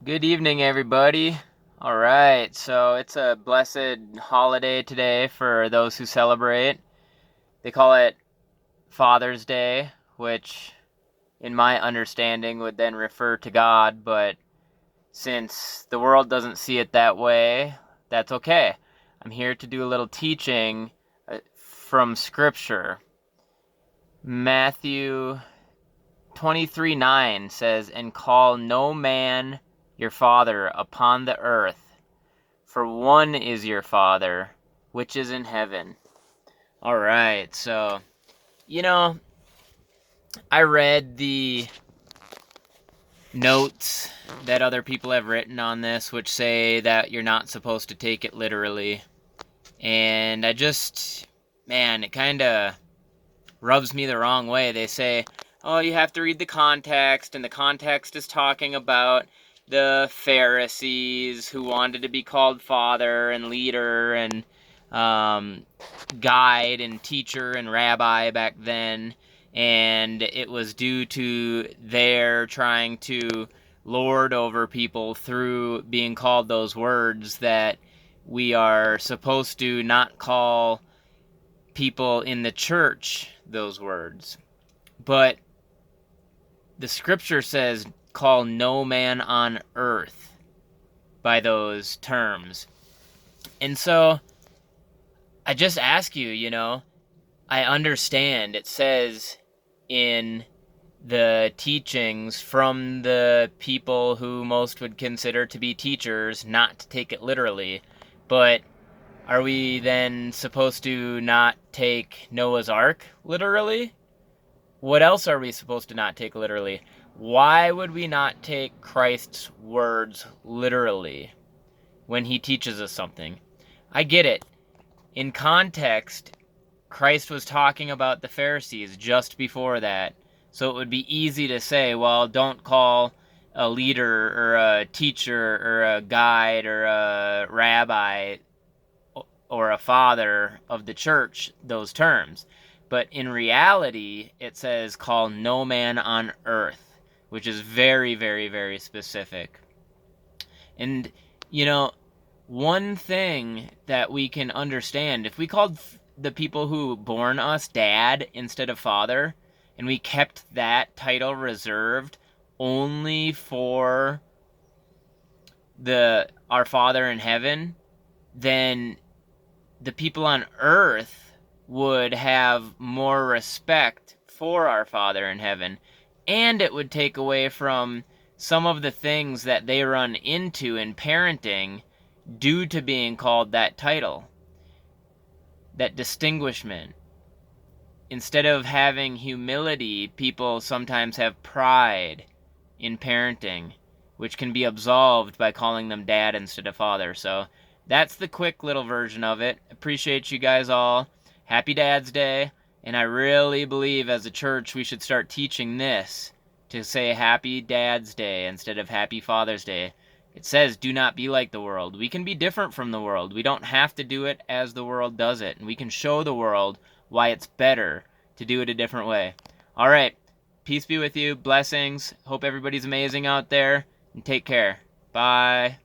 Good evening, everybody. All right, so it's a blessed holiday today for those who celebrate. They call it Father's Day, which, in my understanding, would then refer to God, but since the world doesn't see it that way, that's okay. I'm here to do a little teaching from Scripture. Matthew 23:9 says, "And call no man your father upon the earth, for one is your Father, which is in heaven." All right, so, you know, I read the notes that other people have written on this, which say that you're not supposed to take it literally. And man, it kind of rubs me the wrong way. They say, oh, you have to read the context, and the context is talking about the Pharisees who wanted to be called father and leader and guide and teacher and rabbi back then, and it was due to their trying to lord over people through being called those words that we are supposed to not call people in the church those words. But the scripture says, call no man on earth by those terms. And so I just ask you, I understand it says in the teachings from the people who most would consider to be teachers not to take it literally, but are we then supposed to not take Noah's Ark literally? What else are we supposed to not take literally? Why would we not take Christ's words literally when he teaches us something? I get it. In context, Christ was talking about the Pharisees just before that. So it would be easy to say, well, don't call a leader or a teacher or a guide or a rabbi or a father of the church those terms. But in reality, it says, call no man on earth, which is very, very, very specific. And, one thing that we can understand, if we called the people who born us dad instead of father, and we kept that title reserved only for our Father in heaven, then the people on earth would have more respect for our Father in heaven, and it would take away from some of the things that they run into in parenting due to being called that title, that distinguishment. Instead of having humility, people sometimes have pride in parenting, which can be absolved by calling them dad instead of father. So that's the quick little version of it. Appreciate you guys all. Happy Dad's Day. And I really believe as a church we should start teaching this, to say Happy Dad's Day instead of Happy Father's Day. It says, do not be like the world. We can be different from the world. We don't have to do it as the world does it. And we can show the world why it's better to do it a different way. All right. Peace be with you. Blessings. Hope everybody's amazing out there. And take care. Bye.